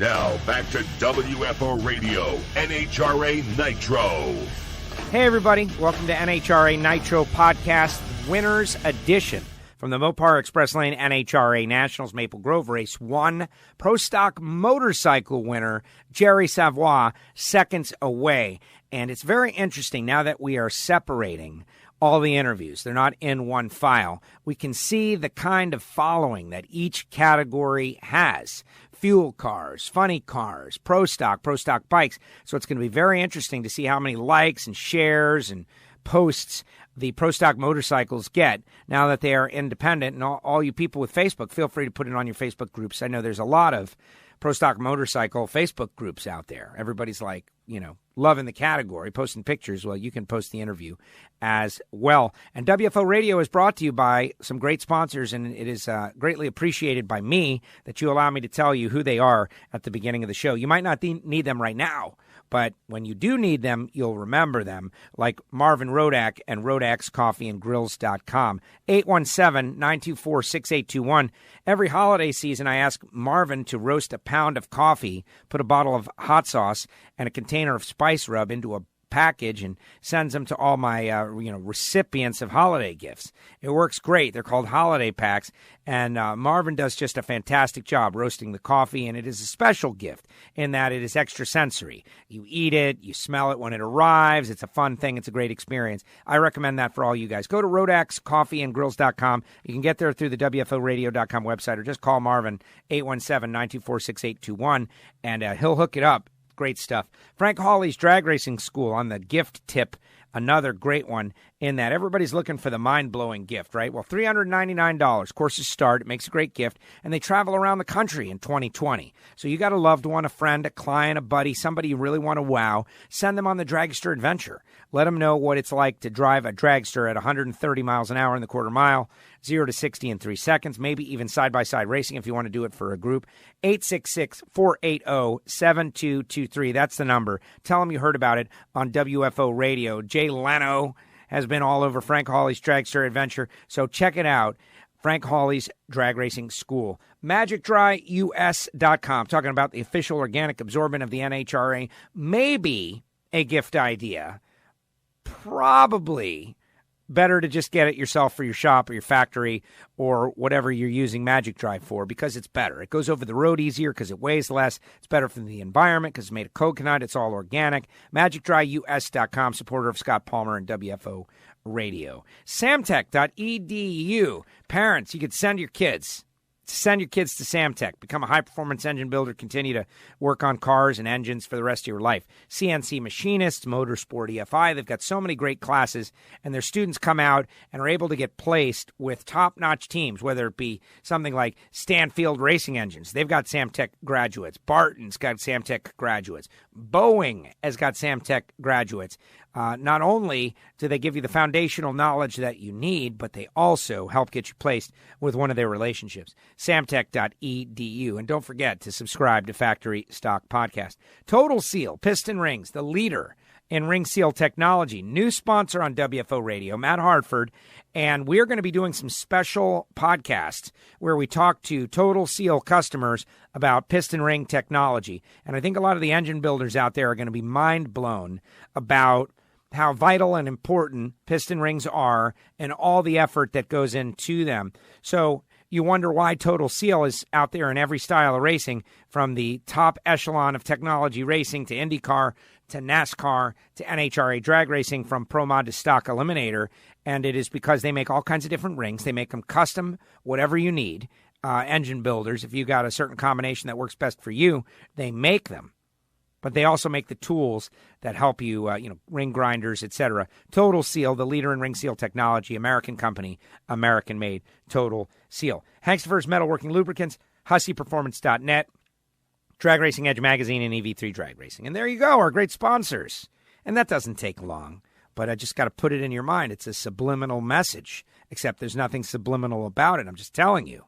Now, back to WFO Radio, NHRA Nitro. Hey, everybody. Welcome to NHRA Nitro Podcast, Winners Edition. From the Mopar Express Lane NHRA Nationals Maple Grove Race 1, Pro Stock Motorcycle winner Jerry Savoie, seconds away. And it's very interesting now that we are separating all the interviews. They're not in one file. We can see the kind of following that each category has. Fuel cars, funny cars, pro stock bikes. So it's going to be very interesting to see how many likes and shares and posts the pro stock motorcycles get now that they are independent. And all you people with Facebook, feel free to put it on your Facebook groups. I know there's a lot of pro stock motorcycle Facebook groups out there. Everybody's like, loving the category, posting pictures. Well, you can post the interview as well. And WFO Radio is brought to you by some great sponsors, and it is greatly appreciated by me that you allow me to tell you who they are at the beginning of the show. You might not need them right now, but when you do need them, you'll remember them, like Marvin Rodak and Rodak'sCoffeeandGrills.com. 817-924-6821. Every holiday season, I ask Marvin to roast a pound of coffee, put a bottle of hot sauce and a container of spice rub into a package and sends them to all my recipients of holiday gifts. It works great. They're called holiday packs, and Marvin does just a fantastic job roasting the coffee, and it is a special gift in that it is extra sensory. You eat it, you smell it when it arrives. It's a fun thing. It's a great experience. I recommend that for all you guys. Go to Rodak'sCoffeeandGrills.com. You can get there through the WFORadio.com website or just call Marvin 817-924-6821, and he'll hook it up. Great stuff. Frank Hawley's Drag Racing School on the gift tip. Another great one in that everybody's looking for the mind-blowing gift, right? Well, $399. Courses start. It makes a great gift. And they travel around the country in 2020. So you got a loved one, a friend, a client, a buddy, somebody you really want to wow. Send them on the dragster adventure. Let them know what it's like to drive a dragster at 130 miles an hour in the quarter mile, 0 to 60 in 3 seconds, maybe even side-by-side racing if you want to do it for a group. 866-480-7223. That's the number. Tell them you heard about it on WFO Radio. Jay Leno has been all over Frank Hawley's Dragster Adventure, so check it out. Frank Hawley's Drag Racing School. MagicDryUS.com, talking about the official organic absorbent of the NHRA. Maybe a gift idea. Probably better to just get it yourself for your shop or your factory or whatever you're using Magic Dry for, because it's better. It goes over the road easier because it weighs less. It's better for the environment because it's made of coconut. It's all organic. MagicDryUS.com, supporter of Scott Palmer and WFO Radio. Samtech.edu. Parents, you could send your kids to Samtech. Become a high-performance engine builder. Continue to work on cars and engines for the rest of your life. CNC machinists, motorsport EFI. They've got so many great classes, and their students come out and are able to get placed with top-notch teams, whether it be something like Stanfield Racing Engines. They've got Samtech graduates. Barton's got Samtech graduates. Boeing has got Samtech graduates. Not only do they give you the foundational knowledge that you need, but they also help get you placed with one of their relationships. Samtech.edu. And don't forget to subscribe to Factory Stock Podcast. Total Seal Piston Rings, the leader in ring seal technology. New sponsor on WFO Radio, Matt Hartford. And we're going to be doing some special podcasts where we talk to Total Seal customers about piston ring technology. And I think a lot of the engine builders out there are going to be mind blown about how vital and important piston rings are and all the effort that goes into them. So you wonder why Total Seal is out there in every style of racing, from the top echelon of technology racing to IndyCar to NASCAR to NHRA drag racing, from Pro Mod to Stock Eliminator. And it is because they make all kinds of different rings. They make them custom, whatever you need. Engine builders, if you got a certain combination that works best for you, they make them. But they also make the tools that help you, ring grinders, etc. Total Seal, the leader in ring seal technology, American company, American-made Total Seal. Hank's First Metalworking Lubricants, HusseyPerformance.net, Drag Racing Edge Magazine, and EV3 Drag Racing. And there you go, our great sponsors. And that doesn't take long, but I just got to put it in your mind. It's a subliminal message, except there's nothing subliminal about it. I'm just telling you.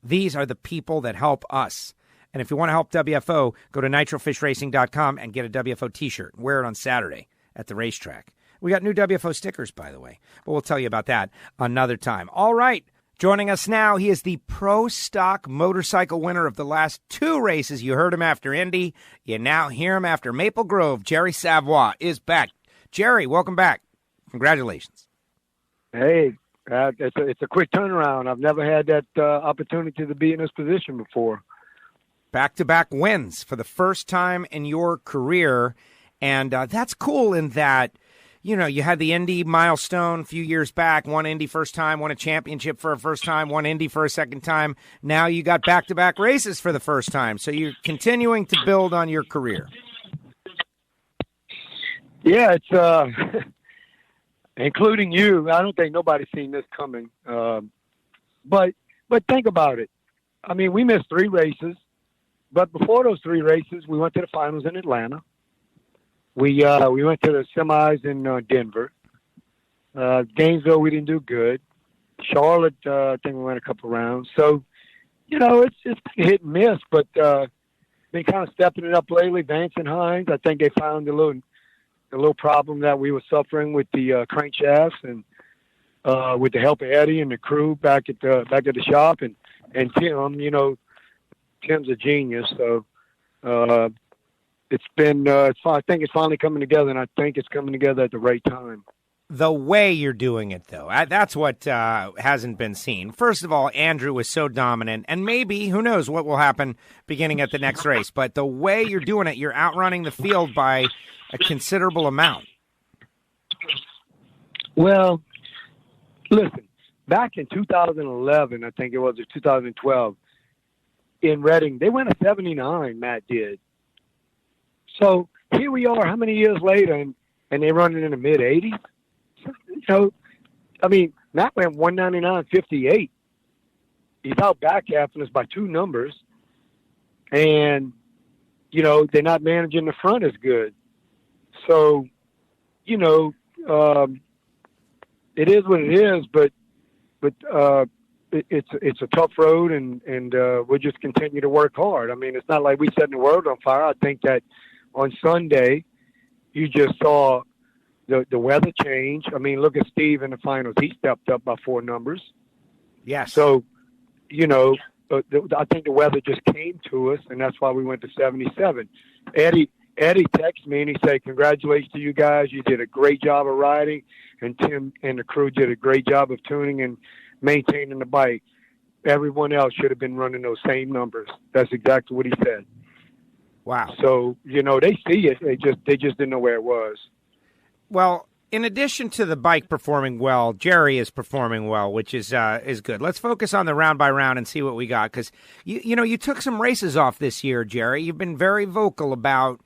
These are the people that help us. And if you want to help WFO, go to nitrofishracing.com and get a WFO t-shirt. Wear it on Saturday at the racetrack. We got new WFO stickers, by the way, but we'll tell you about that another time. All right, Joining us now, he is the Pro Stock motorcycle winner of the last 2 races. You heard him after Indy. You now hear him after Maple Grove. Jerry Savoie is back. Jerry, welcome back. Congratulations. Hey, it's a quick turnaround. I've never had that opportunity to be in this position before. Back-to-back wins for the first time in your career. And that's cool in that, you know, you had the Indy milestone a few years back, won Indy first time, won a championship for a first time, won Indy for a second time. Now you got back-to-back races for the first time. So you're continuing to build on your career. Yeah, it's including you. I don't think nobody's seen this coming. But think about it. I mean, we missed 3 races, but before those 3 races, we went to the finals in Atlanta. We went to the semis in Denver. Gainesville, we didn't do good. Charlotte, I think we went a couple rounds. So, you know, it's been hit and miss, but been kind of stepping it up lately. Vance and Hines, I think they found a little problem that we were suffering with the crankshafts, and with the help of Eddie and the crew back at the shop, and Tim, you know, Tim's a genius. So it's been I think it's finally coming together, and I think it's coming together at the right time. The way you're doing it, though, that's what hasn't been seen. First of all, Andrew was so dominant, and maybe, who knows what will happen beginning at the next race, but the way you're doing it, you're outrunning the field by a considerable amount. Well, listen, back in 2011, I think it was, or 2012, in Reading, they went a 79, Matt did. So here we are, how many years later, and they're running in the mid-80s? You know, I mean, Matt went 199.58. He's out back halfing us by 2 numbers. And, you know, they're not managing the front as good. So, you know, it is what it is, but it's a tough road, and we'll just continue to work hard. I mean, it's not like we setting the world on fire. I think that on Sunday, you just saw the weather change. I mean, look at Steve in the finals. He stepped up by 4 numbers. Yes. So, you know, I think the weather just came to us, and that's why we went to 77. Eddie texted me, and he said, "Congratulations to you guys. You did a great job of riding, and Tim and the crew did a great job of tuning and maintaining the bike. Everyone else should have been running those same numbers." That's exactly what he said. Wow. So, you know, they see it. They just didn't know where it was. Well, in addition to the bike performing well, Jerry is performing well, which is good. Let's focus on the round by round and see what we got, because you took some races off this year, Jerry. You've been very vocal about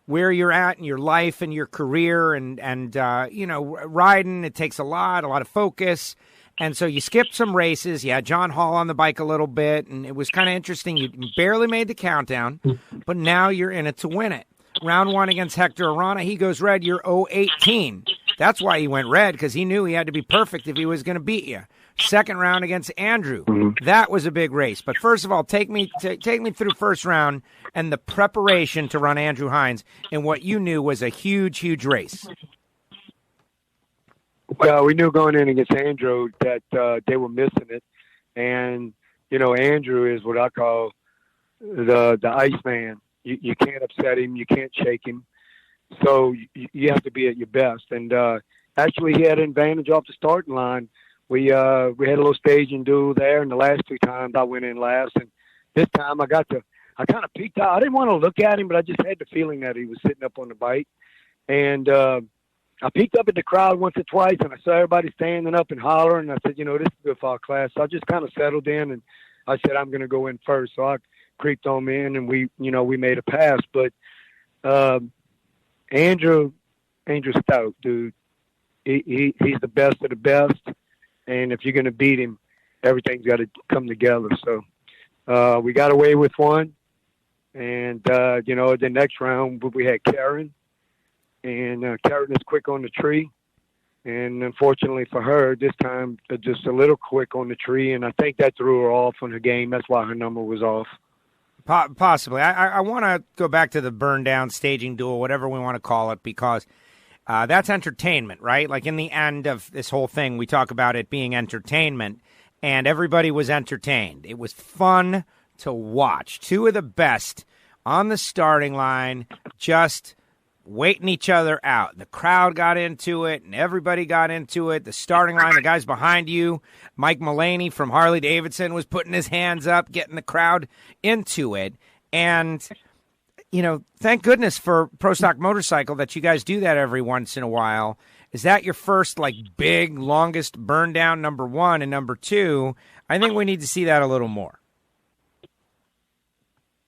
where you're at in your life and your career, and riding, it takes a lot of focus. And so you skipped some races. You had John Hall on the bike a little bit, and it was kind of interesting. You barely made the countdown, but now you're in it to win it. Round 1 against Hector Arana, he goes red. You're 0-18. That's why he went red, because he knew he had to be perfect if he was going to beat you. Second round against Andrew. That was a big race. But first of all, take me through first round and the preparation to run Andrew Hines in what you knew was a huge, huge race. Well, we knew going in against Andrew that they were missing it. And, you know, Andrew is what I call the Iceman. You can't upset him. You can't shake him. So you have to be at your best. And actually, he had an advantage off the starting line. We had a little staging duel there, and the last 2 times I went in last. And this time I kind of peeked out. I didn't want to look at him, but I just had the feeling that he was sitting up on the bike. And I peeked up at the crowd once or twice, and I saw everybody standing up and hollering. And I said, you know, this is good for our class. So I just kind of settled in, and I said, I'm going to go in first. So I creeped on in, and we made a pass. But Andrew Stout, dude, he's the best of the best. And if you're going to beat him, everything's got to come together. So we got away with one. And, the next round, we had Karen. And Karen is quick on the tree. And unfortunately for her, this time, just a little quick on the tree. And I think that threw her off on her game. That's why her number was off. Possibly. I want to go back to the burn down, staging duel, whatever we want to call it, because that's entertainment, right? Like in the end of this whole thing, we talk about it being entertainment. and everybody was entertained. It was fun to watch. Two of the best on the starting line, just waiting each other out. The crowd got into it, and everybody got into it. The starting line, the guys behind you, Mike Mullaney from Harley Davidson was putting his hands up, getting the crowd into it. And, thank goodness for Pro Stock Motorcycle that you guys do that every once in a while. Is that your first, big, longest burn down, number one? And number two, I think we need to see that a little more.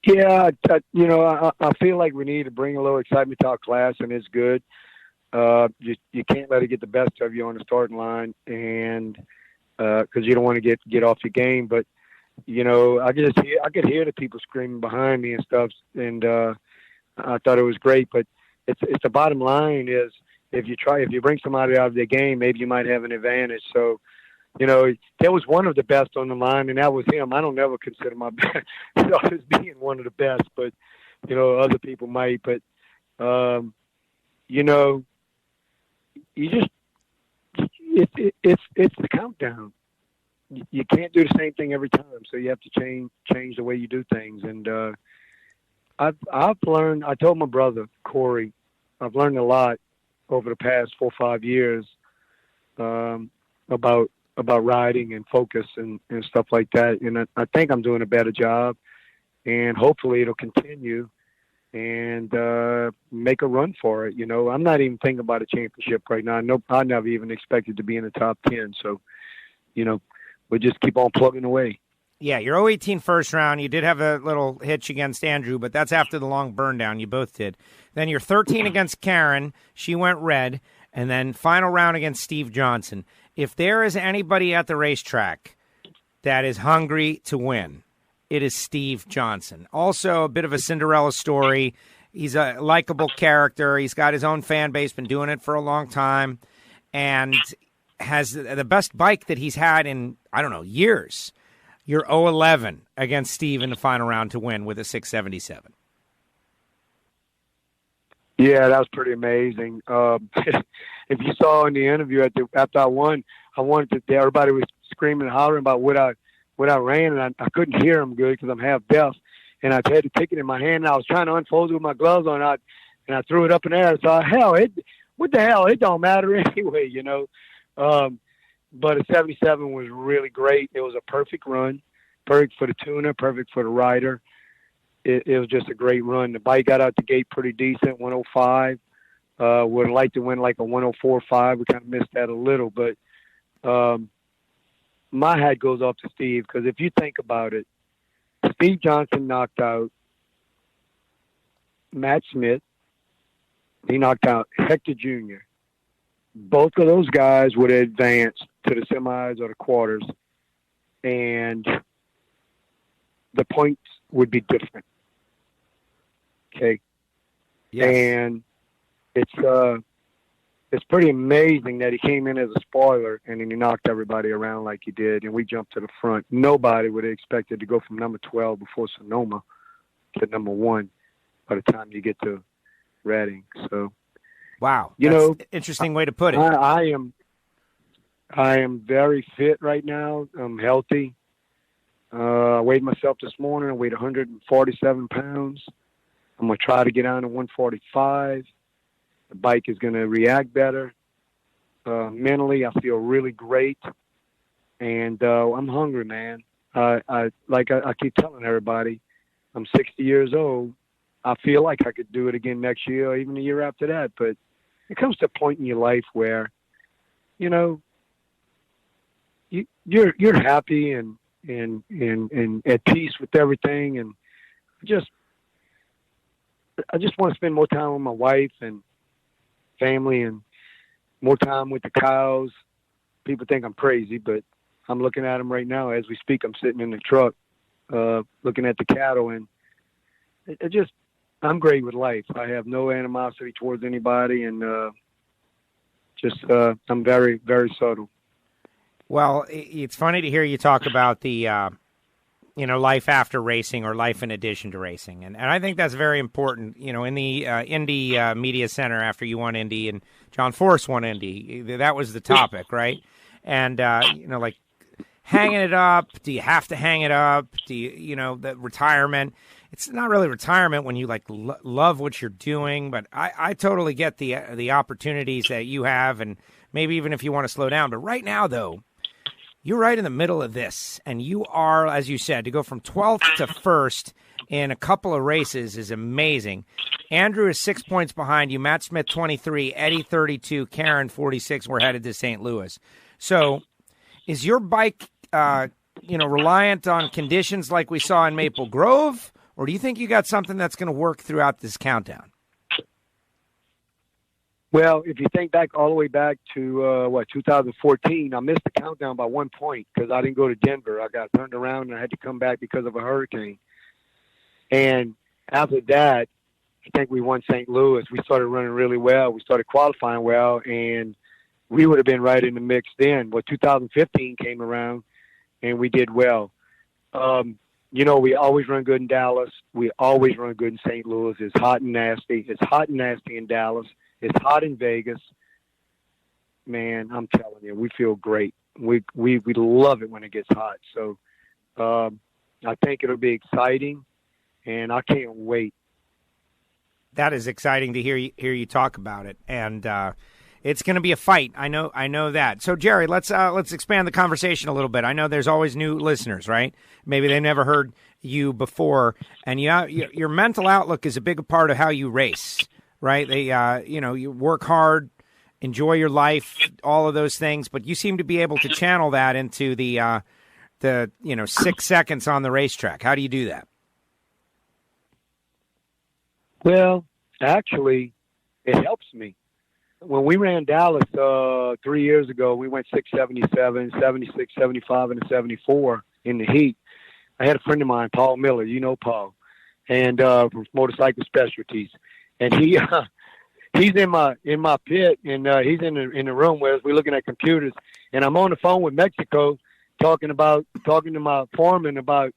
Yeah, I feel like we need to bring a little excitement to our class, and it's good. You can't let it get the best of you on the starting line, and because you don't want to get off your game. But I could hear the people screaming behind me and stuff, and I thought it was great. But it's the bottom line is if you bring somebody out of their game, maybe you might have an advantage. So. There was one of the best on the line, and that was him. I don't ever consider myself as being one of the best, but, other people might. But, you just it's the countdown. You can't do the same thing every time, so you have to change the way you do things. And I've learned. I told my brother Corey, I've learned a lot over the past 4 or 5 years about riding and focus and stuff like that. And I think I'm doing a better job, and hopefully it'll continue and make a run for it. I'm not even thinking about a championship right now. I never even expected to be in the top 10. So, we'll just keep on plugging away. Yeah, your 018 first round, you did have a little hitch against Andrew, but that's after the long burn down. You both did. Then you're 13 against Karen. She went red. And then final round against Steve Johnson. If there is anybody at the racetrack that is hungry to win, it is Steve Johnson. Also a bit of a Cinderella story. He's a likable character. He's got his own fan base, been doing it for a long time, and has the best bike that he's had in, years. You're 0-11 against Steve in the final round to win with a 677. Yeah, that was pretty amazing. If you saw in the interview after I won, everybody was screaming and hollering about what I ran, and I couldn't hear them good because I'm half deaf, and I had the ticket in my hand, and I was trying to unfold it with my gloves on, and I threw it up in the air. So what the hell? It don't matter anyway, But a 77 was really great. It was a perfect run, perfect for the tuner, perfect for the rider. It was just a great run. The bike got out the gate pretty decent, 105. Would have liked to win like a 104.5. We kind of missed that a little, but my hat goes off to Steve because if you think about it, Steve Johnson knocked out Matt Smith. He knocked out Hector Jr. Both of those guys would have advanced to the semis or the quarters, and the points would be different. Okay. Yes. And it's pretty amazing that he came in as a spoiler and then he knocked everybody around like he did, and we jumped to the front. Nobody would have expected to go from number 12 before Sonoma to number 1 by the time you get to Reading. So, wow, that's an interesting way to put it. I am very fit right now. I'm healthy. I weighed myself this morning. I weighed 147 pounds. I'm going to try to get down to 145. The bike is going to react better. Mentally, I feel really great. And I'm hungry, man. I keep telling everybody, I'm 60 years old. I feel like I could do it again next year or even the year after that. But it comes to a point in your life where, you're happy and at peace with everything. And I just want to spend more time with my wife and family and more time with the cows. People think I'm crazy, but I'm looking at them right now as we speak. I'm sitting in the truck, looking at the cattle, and I'm great with life. I have no animosity towards anybody, and I'm very, very subtle. Well, it's funny to hear you talk about the, life after racing or life in addition to racing. And I think that's very important, in the Indy Media Center after you won Indy and John Force won Indy. That was the topic, right? And, hanging it up? Do you have to hang it up? Do you know, the retirement? It's not really retirement when you love what you're doing, but I totally get the opportunities that you have, and maybe even if you want to slow down. But right now, though, you're right in the middle of this, and you are, as you said, to go from 12th to 1st in a couple of races is amazing. Andrew is 6 points behind you, Matt Smith 23, Eddie 32, Karen 46. We're headed to St. Louis. So is your bike, reliant on conditions like we saw in Maple Grove, or do you think you got something that's going to work throughout this countdown? Well, if you think back all the way back to, 2014, I missed the countdown by 1 point because I didn't go to Denver. I got turned around and I had to come back because of a hurricane. And after that, I think we won St. Louis. We started running really well. We started qualifying well, and we would have been right in the mix then. Well, 2015 came around, and we did well. We always run good in Dallas. We always run good in St. Louis. It's hot and nasty. It's hot and nasty in Dallas. It's hot in Vegas. Man, I'm telling you, we feel great. We love it when it gets hot. So I think it'll be exciting, and I can't wait. That is exciting to hear you talk about it, and it's going to be a fight. I know that. So, Jerry, let's expand the conversation a little bit. I know there's always new listeners, right? Maybe they never heard you before, and your mental outlook is a big part of how you race, right? You work hard, enjoy your life, all of those things, but you seem to be able to channel that into the 6 seconds on the racetrack. How do you do that? Well, actually, it helps me. When we ran Dallas 3 years ago, we went 677, 76, 75, and 74 in the heat. I had a friend of mine, Paul Miller, you know Paul, and from Motorcycle Specialties, and he's in my pit, and he's in the room where we're looking at computers, and I'm on the phone with Mexico, talking to my foreman about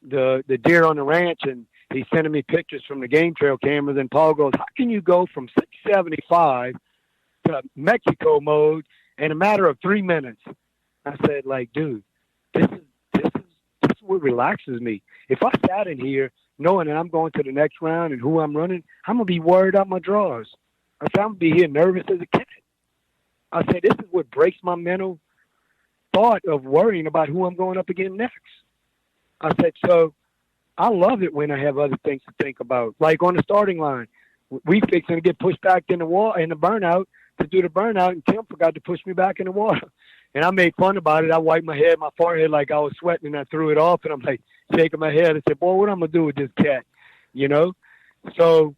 the deer on the ranch, and he's sending me pictures from the game trail cameras, and Paul goes, "How can you go from 675 to Mexico mode in a matter of 3 minutes?" I said, dude, this is what relaxes me. If I sat in here knowing that I'm going to the next round and who I'm running, I'm going to be worried out my drawers. I said, I'm going to be here nervous as a cat. I said, this is what breaks my mental thought of worrying about who I'm going up against next. I said, so I love it when I have other things to think about. Like on the starting line, we fixing to get pushed back in the burnout to do the burnout, and Tim forgot to push me back in the water. And I made fun about it. I wiped my forehead like I was sweating, and I threw it off, and I'm like shaking my head. I said, boy, what am I going to do with this cat? So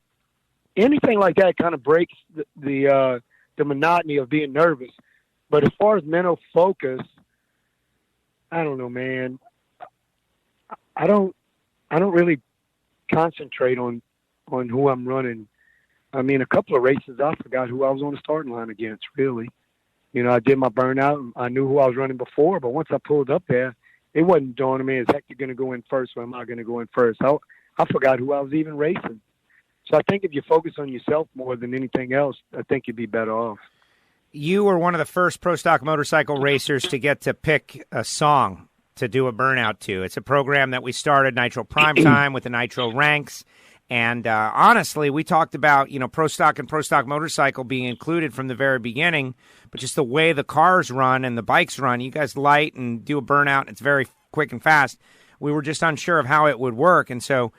anything like that kind of breaks the monotony of being nervous. But as far as mental focus, I don't know, man. I don't really concentrate on who I'm running. I mean, a couple of races, I forgot who I was on the starting line against, really. I did my burnout. I knew who I was running before, but once I pulled up there, it wasn't dawning me, is Hector going to go in first, or am I going to go in first? I forgot who I was even racing. So I think if you focus on yourself more than anything else, I think you'd be better off. You were one of the first pro stock motorcycle racers to get to pick a song to do a burnout to. It's a program that we started, Nitro Primetime, with the Nitro ranks. And honestly, we talked about, pro stock and pro stock motorcycle being included from the very beginning, but just the way the cars run and the bikes run, you guys light and do a burnout, and it's very quick and fast. We were just unsure of how it would work. And so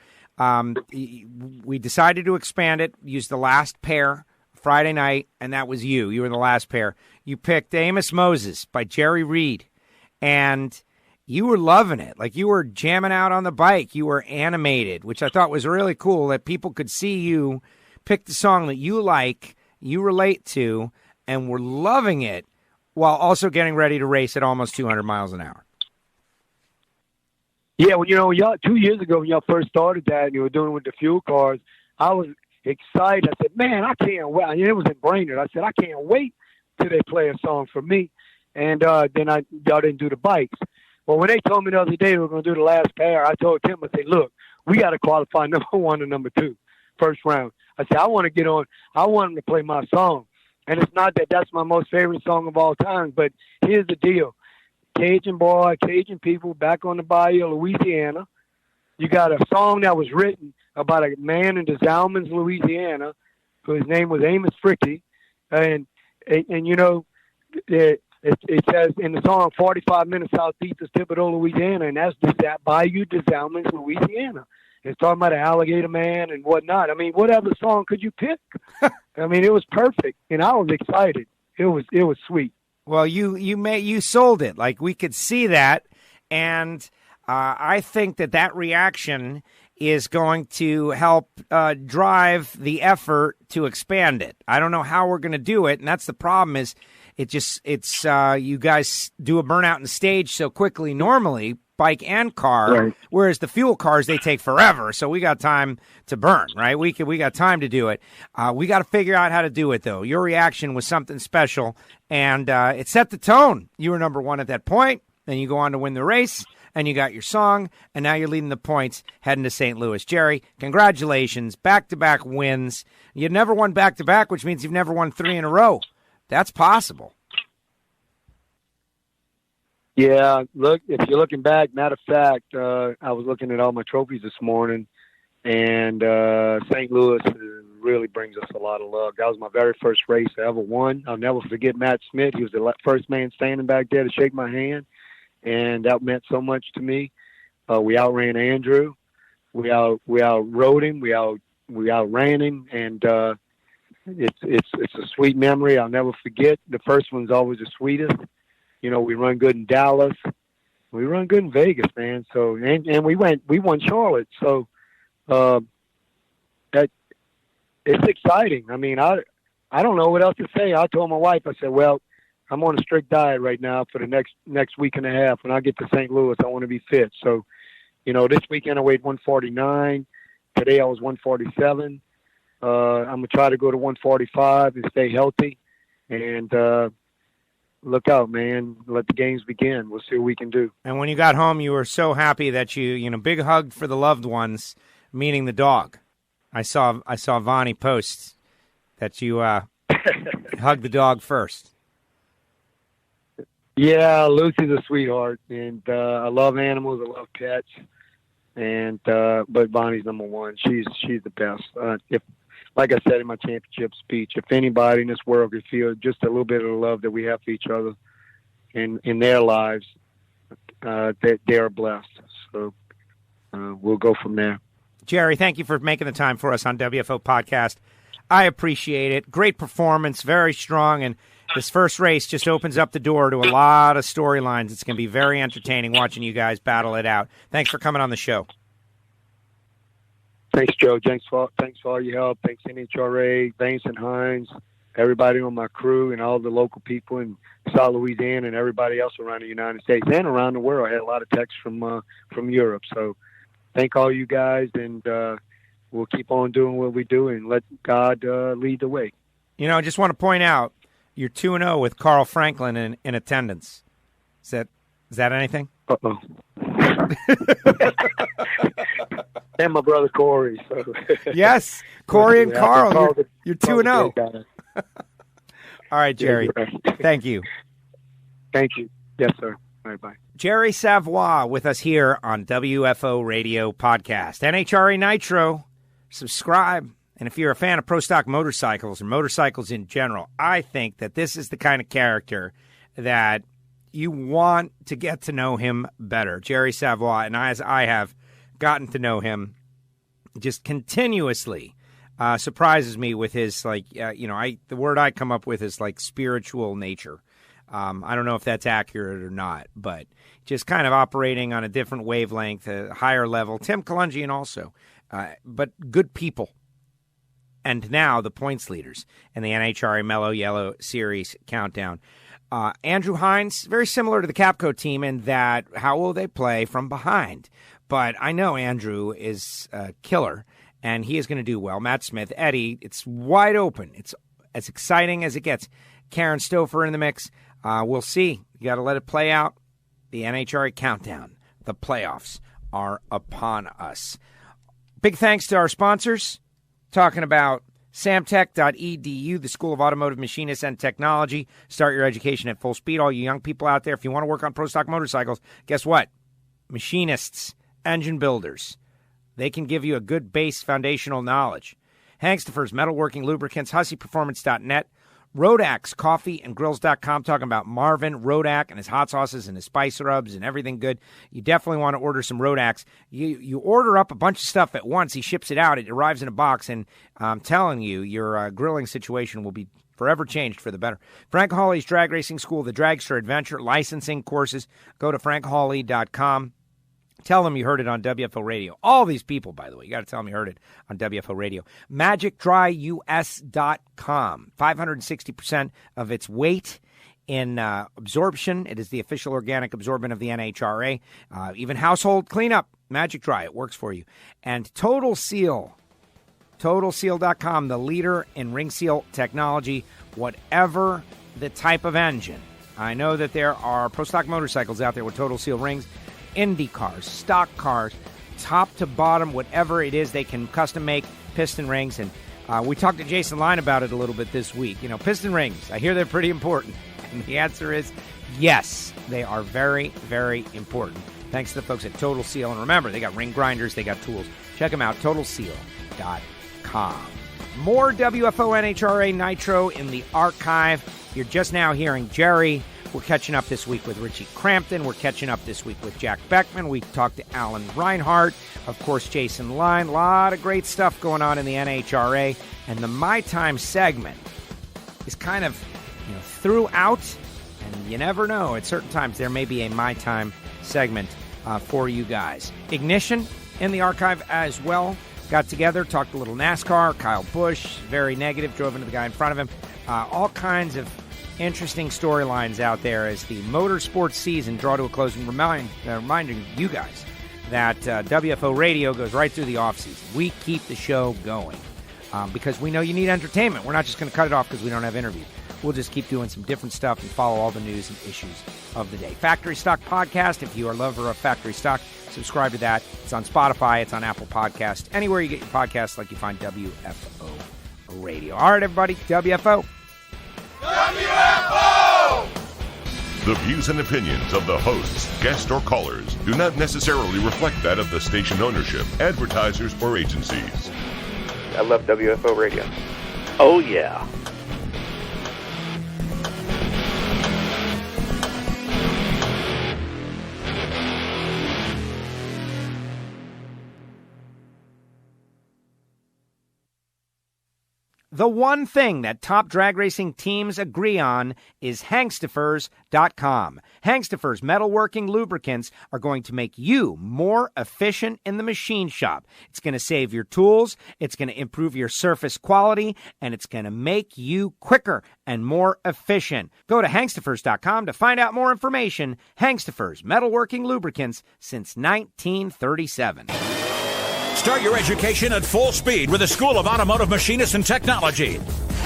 we decided to expand it, use the last pair Friday night, and that was you. You were the last pair. You picked Amos Moses by Jerry Reed, and you were loving it. Like, you were jamming out on the bike. You were animated, which I thought was really cool, that people could see you pick the song that you like, you relate to, and were loving it while also getting ready to race at almost 200 miles an hour. Yeah, well, y'all 2 years ago when y'all first started that and you were doing it with the fuel cars, I was excited. I said, man, I can't wait. And it was in Brainerd. I said, I can't wait till they play a song for me. And then y'all didn't do the bikes. Well, when they told me the other day we were going to do the last pair, I told Tim, I said, look, we got to qualify number 1 and number 2, first round. I said, I want to get on. I want them to play my song. And it's not that that's my most favorite song of all time, but here's the deal. Cajun boy, Cajun people back on the bayou of Louisiana. You got a song that was written about a man in Des Allemands, Louisiana, whose name was Amos Fricky. And you know, it says in the song 45 minutes southeast of Thibodaux, Louisiana, and that's that Bayou Des Allemands, Louisiana. It's talking about an alligator man and whatnot. I mean, what other song could you pick? I mean, it was perfect, and I was excited. It was sweet. Well, you sold it. Like, we could see that, and I think that reaction is going to help drive the effort to expand it. I don't know how we're going to do it, and that's the problem. Is it's you guys do a burnout in the stage so quickly normally, bike and car, right. Whereas the fuel cars, they take forever. So we got time to burn, right? We got time to do it. We got to figure out how to do it, though. Your reaction was something special, and it set the tone. You were number one at that point. Then you go on to win the race, and you got your song, and now you're leading the points heading to St. Louis. Jerry, congratulations. Back-to-back wins. You've never won back-to-back, which means you've never won 3 in a row. That's possible. Yeah, look, if you're looking back, matter of fact, I was looking at all my trophies this morning, and St. Louis really brings us a lot of luck. That was my very first race I ever won. I'll never forget Matt Smith. He was the first man standing back there to shake my hand, and that meant so much to me. We outran Andrew. We outrode him. We outran him, and it's a sweet memory I'll never forget. The first one's always the sweetest. You know, we run good in Dallas. We run good in Vegas, man. So, and we won Charlotte. So, that it's exciting. I mean, I don't know what else to say. I told my wife, I said, well, I'm on a strict diet right now for the next week and a half. When I get to St. Louis, I want to be fit. So, you know, this weekend I weighed 149. Today I was 147. I'm going to try to go to 145 and stay healthy. And, look out, man. Let the games begin. We'll see what we can do. And when you got home, you were so happy that you big hug for the loved ones, meaning the dog. I saw Vonnie post that you hugged the dog first. Yeah, Lucy's a sweetheart, and I love animals. I love pets, and but Vonnie's number one. She's the best. Like I said in my championship speech, if anybody in this world could feel just a little bit of the love that we have for each other in their lives, they're blessed. So we'll go from there. Jerry, thank you for making the time for us on WFO Podcast. I appreciate it. Great performance, very strong, and this first race just opens up the door to a lot of storylines. It's going to be very entertaining watching you guys battle it out. Thanks for coming on the show. Thanks, Joe. Thanks for all your help. Thanks, NHRA, Vincent Hines, everybody on my crew, and all the local people in South Louisiana and everybody else around the United States and around the world. I had a lot of texts from Europe. So thank all you guys, and we'll keep on doing what we do and let God lead the way. You know, I just want to point out, you're 2-0 with Carl Franklin in attendance. Is that anything? Uh-oh. And my brother Corey. So. Yes, Corey and Carl. You're 2-0. All right, Jerry. Thank you. Thank you. Yes, sir. All right, bye. Jerry Savoie with us here on WFO Radio Podcast. NHRA Nitro. Subscribe. And if you're a fan of pro stock motorcycles or motorcycles in general, I think that this is the kind of character that you want to get to know him better. Jerry Savoie, and as I have gotten to know him, just continuously surprises me with his, the word I come up with is like spiritual nature. I don't know if that's accurate or not, but just kind of operating on a different wavelength, a higher level. Tim Kalungian also, but good people. And now the points leaders in the NHRA Mellow Yellow Series Countdown. Andrew Hines, very similar to the Capco team in that how will they play from behind? But I know Andrew is a killer, and he is going to do well. Matt Smith, Eddie, it's wide open. It's as exciting as it gets. Karen Stouffer in the mix. We'll see. You got to let it play out. The NHRA Countdown. The playoffs are upon us. Big thanks to our sponsors. Talking about samtech.edu, the School of Automotive Machinists and Technology. Start your education at full speed. All you young people out there, if you want to work on pro stock motorcycles, guess what? Machinists, engine builders, they can give you a good base foundational knowledge. Hangstifer's Metalworking Lubricants, HusseyPerformance.net, Rodax Coffee and Grills.com, talking about Marvin Rodak and his hot sauces and his spice rubs and everything good. You definitely want to order some Rodax. You order up a bunch of stuff at once. He ships it out. It arrives in a box, and I'm telling you, your grilling situation will be forever changed for the better. Frank Hawley's Drag Racing School, the Dragster Adventure, licensing courses. Go to frankhawley.com. Tell them you heard it on WFO Radio. All these people, by the way, you got to tell them you heard it on WFO Radio. MagicDryUS.com. 560% of its weight in absorption. It is the official organic absorbent of the NHRA. Even household cleanup, Magic Dry, it works for you. And Total Seal, TotalSeal.com, the leader in ring seal technology, whatever the type of engine. I know that there are pro stock motorcycles out there with Total Seal rings. Indy cars, stock cars, top to bottom, whatever it is, they can custom make piston rings. And we talked to Jason Line about it a little bit this week. You know, piston rings, I hear they're pretty important. And the answer is yes, they are very, very important. Thanks to the folks at Total Seal. And remember, they got ring grinders, they got tools. Check them out, TotalSeal.com. More WFO NHRA Nitro in the archive. You're just now hearing Jerry. We're catching up this week with Richie Crampton. We're catching up this week with Jack Beckman. We talked to Alan Reinhardt. Of course, Jason Line. A lot of great stuff going on in the NHRA. And the My Time segment is kind of, throughout. And you never know. At certain times, there may be a My Time segment for you guys. Ignition in the archive as well. Got together, talked a little NASCAR. Kyle Busch, very negative, drove into the guy in front of him. All kinds of interesting storylines out there as the motorsports season draw to a close, and reminding you guys that WFO Radio goes right through the offseason. We keep the show going because we know you need entertainment. We're not just going to cut it off because we don't have interviews. We'll just keep doing some different stuff and follow all the news and issues of the day. Factory Stock Podcast, if you are a lover of Factory Stock, subscribe to that. It's on Spotify. It's on Apple Podcasts. Anywhere you get your podcasts, like you find WFO Radio. All right, everybody, WFO. WFO! The views and opinions of the hosts, guests, or callers do not necessarily reflect that of the station ownership, advertisers, or agencies. I love WFO Radio. Oh, yeah. The one thing that top drag racing teams agree on is Hangstifers.com. Hangstifers metalworking lubricants are going to make you more efficient in the machine shop. It's going to save your tools, it's going to improve your surface quality, and it's going to make you quicker and more efficient. Go to Hangstifers.com to find out more information. Hangstifers metalworking lubricants since 1937. Start your education at full speed with the School of Automotive Machinists and Technology.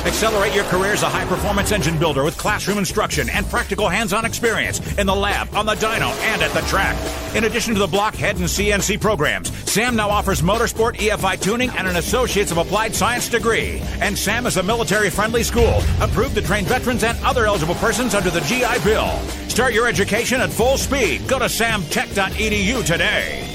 Accelerate your career as a high-performance engine builder with classroom instruction and practical hands-on experience in the lab, on the dyno, and at the track. In addition to the blockhead and CNC programs, SAM now offers motorsport, EFI tuning, and an Associates of Applied Science degree. And SAM is a military-friendly school, approved to train veterans and other eligible persons under the GI Bill. Start your education at full speed. Go to samtech.edu today.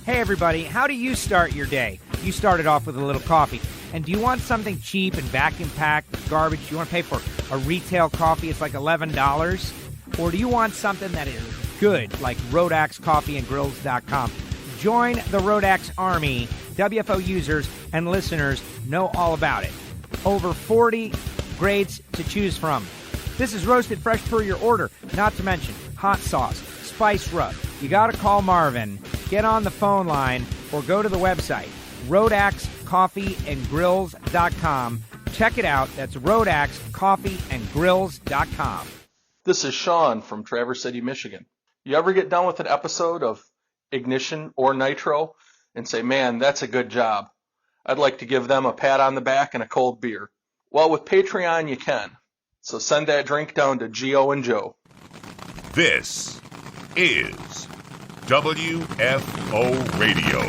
Hey everybody, how do you start your day? You started off with a little coffee. And do you want something cheap and vacuum-packed garbage? Do you want to pay for a retail coffee? It's like $11. Or do you want something that is good, like Rodax Coffee and Grills.com? Join the Rodax Army. WFO users and listeners know all about it. Over 40 grades to choose from. This is roasted fresh per your order, not to mention hot sauce, spice rub. You got to call Marvin, get on the phone line, or go to the website, RodaxCoffeeandGrills.com. Check it out. That's RodaxCoffeeandGrills.com. This is Sean from Traverse City, Michigan. You ever get done with an episode of Ignition or Nitro and say, man, that's a good job. I'd like to give them a pat on the back and a cold beer. Well, with Patreon, you can. So send that drink down to Gio and Joe. This is WFO Radio.